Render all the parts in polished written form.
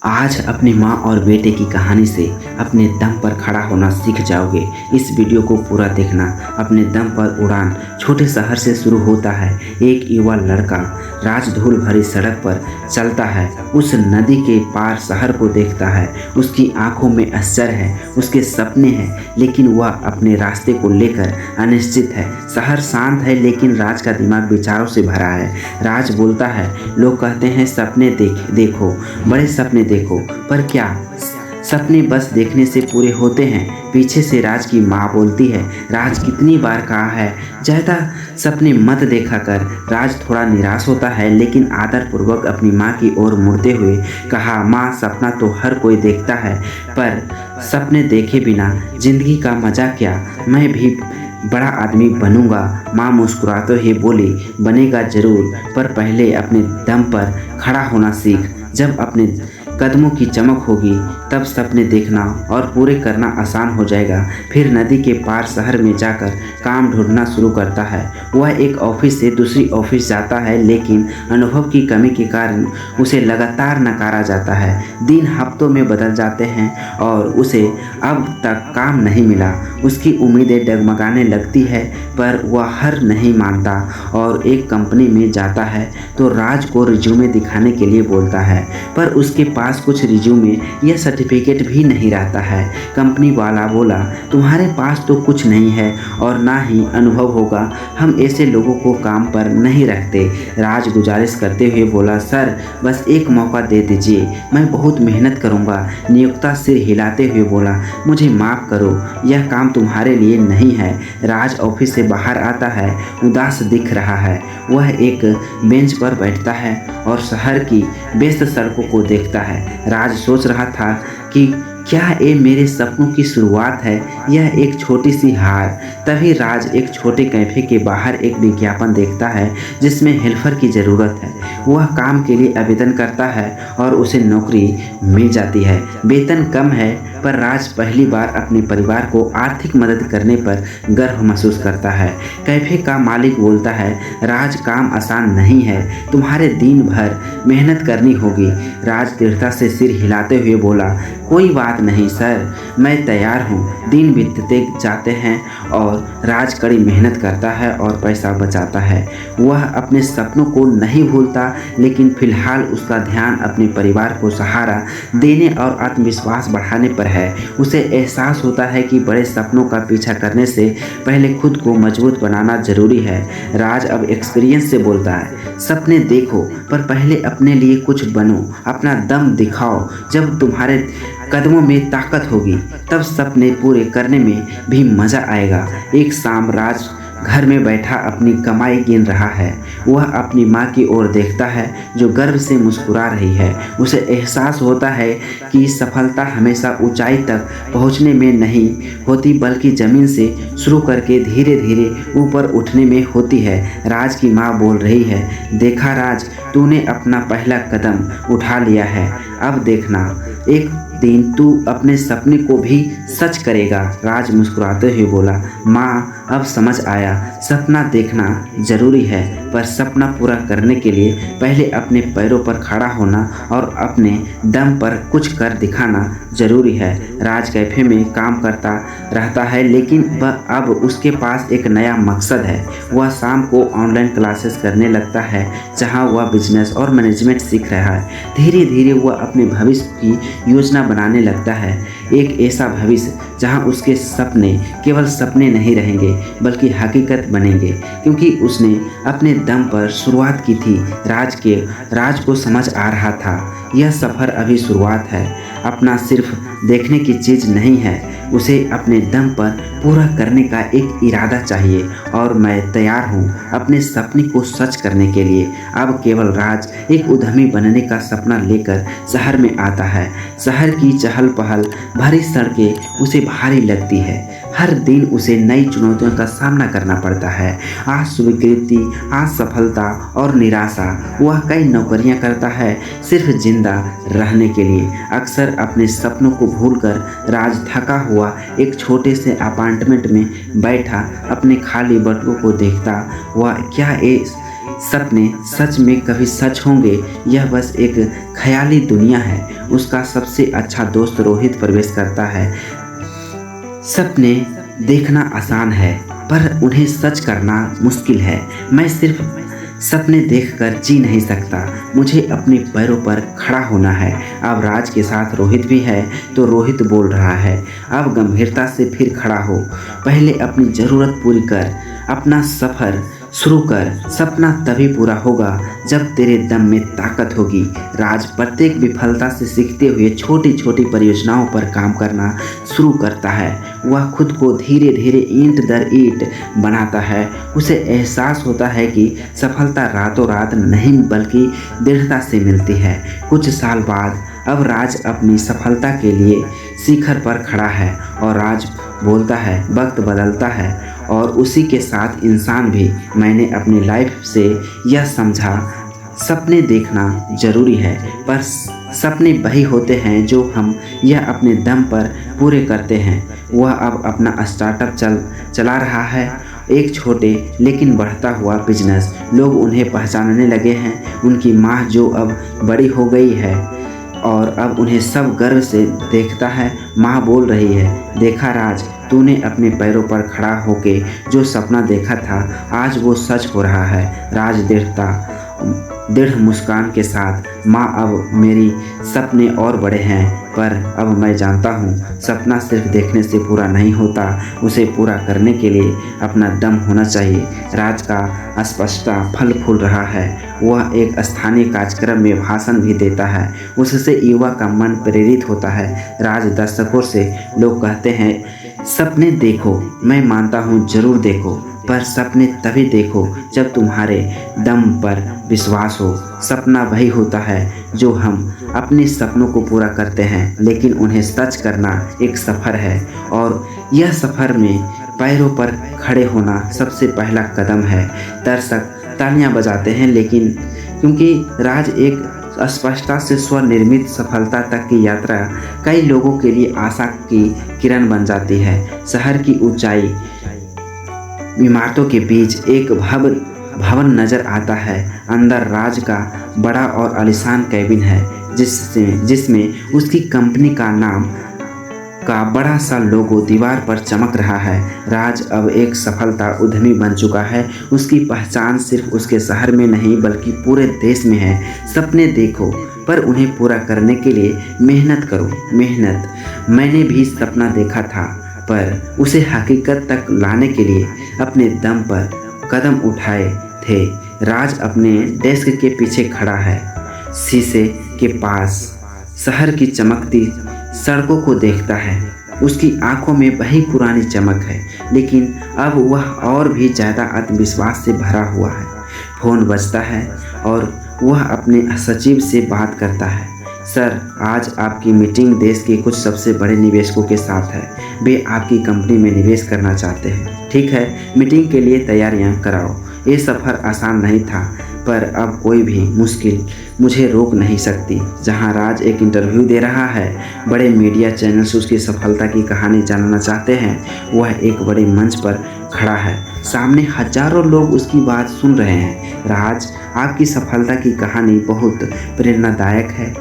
आज अपनी माँ और बेटे की कहानी से अपने दम पर खड़ा होना सीख जाओगे। इस वीडियो को पूरा देखना। अपने दम पर उड़ान छोटे शहर से शुरू होता है। एक युवा लड़का राज धूल भरी सड़क पर चलता है। उस नदी के पार शहर को देखता है। उसकी आंखों में आश्चर्य है, उसके सपने हैं, लेकिन वह अपने रास्ते को लेकर अनिश्चित है। शहर शांत है, लेकिन राज का दिमाग विचारों से भरा है। राज बोलता है, लोग कहते हैं सपने देखो, बड़े सपने देखो, पर क्या सपने बस देखने से पूरे होते हैं? पीछे से राज की माँ बोलती है, राज कितनी बार कहा है ज़्यादा सपने मत देखा कर। राज थोड़ा निराश होता है, लेकिन आदरपूर्वक अपनी माँ की ओर मुड़ते हुए कहा, माँ सपना तो हर कोई देखता है, पर सपने देखे बिना जिंदगी का मजा क्या? मैं भी बड़ा आदमी बनूंगा। माँ मुस्कुराते हुए बोली, बनेगा जरूर, पर पहले अपने दम पर खड़ा होना सीख। जब अपने कदमों की चमक होगी तब सपने देखना और पूरे करना आसान हो जाएगा। फिर नदी के पार शहर में जाकर काम ढूंढना शुरू करता है। वह एक ऑफिस से दूसरी ऑफिस जाता है, लेकिन अनुभव की कमी के कारण उसे लगातार नकारा जाता है। दिन हफ्तों में बदल जाते हैं और उसे अब तक काम नहीं मिला। उसकी उम्मीदें डगमगाने लगती है, पर वह हार नहीं मानता और एक कंपनी में जाता है तो राज को रिज्यूमे दिखाने के लिए बोलता है, पर उसके पास कुछ रिज्यूमे या सर्टिफिकेट भी नहीं रहता है। कंपनी वाला बोला, तुम्हारे पास तो कुछ नहीं है और ना ही अनुभव होगा, हम ऐसे लोगों को काम पर नहीं रखते। राज गुजारिश करते हुए बोला, सर बस एक मौका दे दीजिए, मैं बहुत मेहनत करूंगा। नियोक्ता सिर हिलाते हुए बोला, मुझे माफ़ करो, यह काम तुम्हारे लिए नहीं है। राज ऑफिस से बाहर आता है, उदास दिख रहा है। वह एक बेंच पर बैठता है और शहर की व्यस्त सड़कों को देखता है। राज सोच रहा था कि क्या ये मेरे सपनों की शुरुआत है, यह एक छोटी सी हार। तभी राज एक छोटे कैफे के बाहर एक विज्ञापन देखता है जिसमें हेल्पर की ज़रूरत है। वह काम के लिए आवेदन करता है और उसे नौकरी मिल जाती है। वेतन कम है, पर राज पहली बार अपने परिवार को आर्थिक मदद करने पर गर्व महसूस करता है। कैफे का मालिक बोलता है, राज काम आसान नहीं है, तुम्हारे दिन भर मेहनत करनी होगी। राज दृढ़ता से सिर हिलाते हुए बोला, कोई बात नहीं सर, मैं तैयार हूँ। दिन बीतते जाते हैं और राज कड़ी मेहनत करता है और पैसा बचाता है। वह अपने सपनों को नहीं भूलता, लेकिन फिलहाल उसका ध्यान अपने परिवार को सहारा देने और आत्मविश्वास बढ़ाने पर है। उसे एहसास होता है कि बड़े सपनों का पीछा करने से पहले खुद को मजबूत बनाना जरूरी है। राज अब एक्सपीरियंस से बोलता है, सपने देखो, पर पहले अपने लिए कुछ बनो, अपना दम दिखाओ। जब तुम्हारे कदमों में ताकत होगी तब सपने पूरे करने में भी मज़ा आएगा। एक शाम राज घर में बैठा अपनी कमाई गिन रहा है। वह अपनी माँ की ओर देखता है जो गर्व से मुस्कुरा रही है। उसे एहसास होता है कि सफलता हमेशा ऊंचाई तक पहुँचने में नहीं होती, बल्कि ज़मीन से शुरू करके धीरे धीरे ऊपर उठने में होती है। राज की माँ बोल रही है, देखा राज, तूने अपना पहला कदम उठा लिया है, अब देखना एक दिन तू अपने सपने को भी सच करेगा। राज मुस्कुराते हुए बोला, माँ अब समझ आया, सपना देखना जरूरी है, पर सपना पूरा करने के लिए पहले अपने पैरों पर खड़ा होना और अपने दम पर कुछ कर दिखाना जरूरी है। राज कैफे में काम करता रहता है, लेकिन अब उसके पास एक नया मकसद है। वह शाम को ऑनलाइन क्लासेस करने लगता है, जहाँ वह बिजनेस और मैनेजमेंट सीख रहा है। धीरे धीरे वह अपने भविष्य की योजना बनाने लगता है, एक ऐसा भविष्य जहां उसके सपने केवल सपने नहीं रहेंगे, बल्कि हकीकत बनेंगे, क्योंकि उसने अपने दम पर शुरुआत की थी। राज को समझ आ रहा था, यह सफ़र अभी शुरुआत है, अपना सिर्फ देखने की चीज़ नहीं है, उसे अपने दम पर पूरा करने का एक इरादा चाहिए। और मैं तैयार हूँ अपने सपने को सच करने के लिए। अब केवल राज एक उद्यमी बनने का सपना लेकर शहर में आता है। शहर की चहल पहल भरी सड़कें उसे भारी लगती है। हर दिन उसे नई चुनौतियों का सामना करना पड़ता है, आज स्वीकृति, आज सफलता और निराशा। वह कई नौकरियां करता है सिर्फ जिंदा रहने के लिए। अक्सर अपने सपनों को भूलकर राज थका हुआ एक छोटे से अपार्टमेंट में बैठा अपने खाली बटुओं को देखता। वह क्या सपने सच में कभी सच होंगे, यह बस एक ख्याली दुनिया है। उसका सबसे अच्छा दोस्त रोहित प्रवेश करता है। सपने देखना आसान है पर उन्हें सच करना मुश्किल है। मैं सिर्फ सपने देखकर जी नहीं सकता, मुझे अपने पैरों पर खड़ा होना है। अब राज के साथ रोहित भी है तो रोहित बोल रहा है, अब गंभीरता से फिर खड़ा हो। पहले अपनी ज़रूरत पूरी कर, अपना सफ़र शुरू कर। सपना तभी पूरा होगा जब तेरे दम में ताकत होगी। राज प्रत्येक विफलता से सीखते हुए छोटी छोटी परियोजनाओं पर काम करना शुरू करता है। वह खुद को धीरे धीरे ईंट दर ईंट बनाता है। उसे एहसास होता है कि सफलता रातों रात नहीं बल्कि दृढ़ता से मिलती है। कुछ साल बाद अब राज अपनी सफलता के लिए शिखर पर खड़ा है और राज बोलता है, वक्त बदलता है और उसी के साथ इंसान भी। मैंने अपनी लाइफ से यह समझा, सपने देखना जरूरी है पर सपने वही होते हैं जो हम यह अपने दम पर पूरे करते हैं। वह अब अपना स्टार्टअप चला रहा है, एक छोटे लेकिन बढ़ता हुआ बिजनेस। लोग उन्हें पहचानने लगे हैं। उनकी माँ जो अब बड़ी हो गई है और अब उन्हें सब गर्व से देखता है। माँ बोल रही है, देखा राज, तूने अपने पैरों पर खड़ा होके जो सपना देखा था आज वो सच हो रहा है। राज दृढ़ मुस्कान के साथ, माँ अब मेरी सपने और बड़े हैं पर अब मैं जानता हूँ सपना सिर्फ देखने से पूरा नहीं होता, उसे पूरा करने के लिए अपना दम होना चाहिए। राज का स्पष्टता फल फूल रहा है। वह एक स्थानीय कार्यक्रम में भाषण भी देता है, उससे युवा का मन प्रेरित होता है। राज दर्शकों से, लोग कहते हैं सपने देखो, मैं मानता हूँ जरूर देखो, पर सपने तभी देखो जब तुम्हारे दम पर विश्वास हो। सपना वही होता है जो हम अपने सपनों को पूरा करते हैं, लेकिन उन्हें सच करना एक सफ़र है और यह सफ़र में पैरों पर खड़े होना सबसे पहला कदम है। दर्शक तालियां बजाते हैं, लेकिन क्योंकि राज एक स्पष्टता से स्वनिर्मित सफलता तक की यात्रा कई लोगों के लिए आशा की किरण बन जाती है। शहर की ऊंचाई इमारतों के बीच एक भवन नजर आता है। अंदर राज का बड़ा और आलीशान कैबिन है, जिसमें उसकी कंपनी का नाम का बड़ा सा लोगो दीवार पर चमक रहा है। राज अब एक सफलता उद्यमी बन चुका है। उसकी पहचान सिर्फ उसके शहर में नहीं बल्कि पूरे देश में है। सपने देखो पर उन्हें पूरा करने के लिए मेहनत करो। मेहनत, मैंने भी सपना देखा था पर उसे हकीकत तक लाने के लिए अपने दम पर कदम उठाए थे। राज अपने डेस्क के पीछे खड़ा है, शीशे के पास शहर की चमकती सड़कों को देखता है। उसकी आंखों में वही पुरानी चमक है, लेकिन अब वह और भी ज़्यादा आत्मविश्वास से भरा हुआ है। फ़ोन बजता है और वह अपने सचिव से बात करता है। सर, आज आपकी मीटिंग देश के कुछ सबसे बड़े निवेशकों के साथ है। वे आपकी कंपनी में निवेश करना चाहते हैं। ठीक है, मीटिंग के लिए तैयारियां कराओ। ये सफ़र आसान नहीं था पर अब कोई भी मुश्किल मुझे रोक नहीं सकती। जहां राज एक इंटरव्यू दे रहा है, बड़े मीडिया चैनल्स उसकी सफलता की कहानी जानना चाहते हैं। वह एक बड़े मंच पर खड़ा है, सामने हजारों लोग उसकी बात सुन रहे हैं। राज, आपकी सफलता की कहानी बहुत प्रेरणादायक है।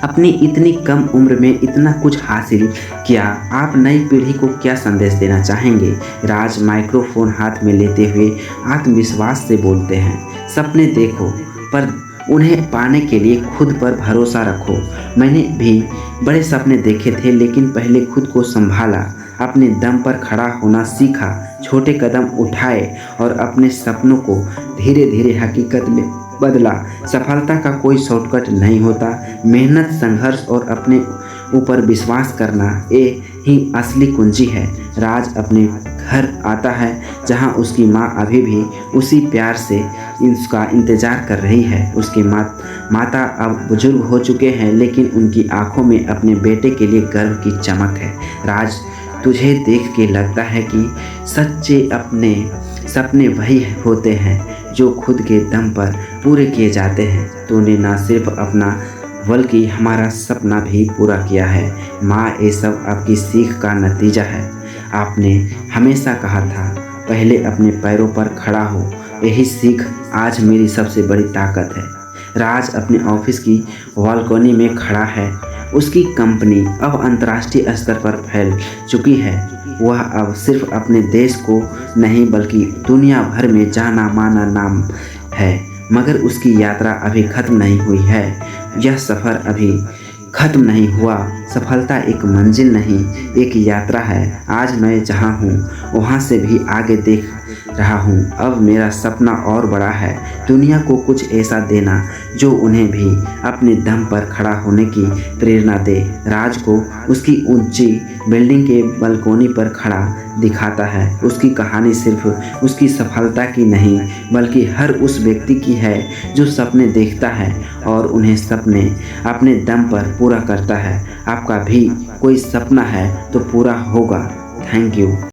अपनी इतनी कम उम्र में इतना कुछ हासिल किया, आप नई पीढ़ी को क्या संदेश देना चाहेंगे? राज माइक्रोफोन हाथ में लेते हुए आत्मविश्वास से बोलते हैं, सपने देखो पर उन्हें पाने के लिए खुद पर भरोसा रखो। मैंने भी बड़े सपने देखे थे, लेकिन पहले खुद को संभाला, अपने दम पर खड़ा होना सीखा, छोटे कदम उठाए और अपने सपनों को धीरे धीरे हकीकत में बदला। सफलता का कोई शॉर्टकट नहीं होता। मेहनत, संघर्ष और अपने ऊपर विश्वास करना, ये ही असली कुंजी है। राज अपने घर आता है जहां उसकी माँ अभी भी उसी प्यार से इसका इंतज़ार कर रही है। उसके माता अब बुजुर्ग हो चुके हैं, लेकिन उनकी आंखों में अपने बेटे के लिए गर्व की चमक है। राज, तुझे देख के लगता है कि सच्चे अपने सपने वही होते हैं जो खुद के दम पर पूरे किए जाते हैं। तूने ना सिर्फ अपना बल्कि हमारा सपना भी पूरा किया है। माँ, ये सब आपकी सीख का नतीजा है। आपने हमेशा कहा था, पहले अपने पैरों पर खड़ा हो यही सीख आज मेरी सबसे बड़ी ताकत है। राज अपने ऑफिस की बालकनी में खड़ा है। उसकी कंपनी अब अंतर्राष्ट्रीय स्तर पर फैल चुकी है। वह अब सिर्फ अपने देश को नहीं बल्कि दुनिया भर में जाना माना नाम है। मगर उसकी यात्रा अभी खत्म नहीं हुई है। यह सफ़र अभी खत्म नहीं हुआ। सफलता एक मंजिल नहीं, एक यात्रा है। आज मैं जहाँ हूँ वहाँ से भी आगे देख रहा हूँ। अब मेरा सपना और बड़ा है, दुनिया को कुछ ऐसा देना जो उन्हें भी अपने दम पर खड़ा होने की प्रेरणा दे। राज को उसकी ऊंची बिल्डिंग के बालकोनी पर खड़ा दिखाता है। उसकी कहानी सिर्फ उसकी सफलता की नहीं बल्कि हर उस व्यक्ति की है जो सपने देखता है और उन्हें सपने अपने दम पर पूरा करता है। आपका भी कोई सपना है तो पूरा होगा। Thank you.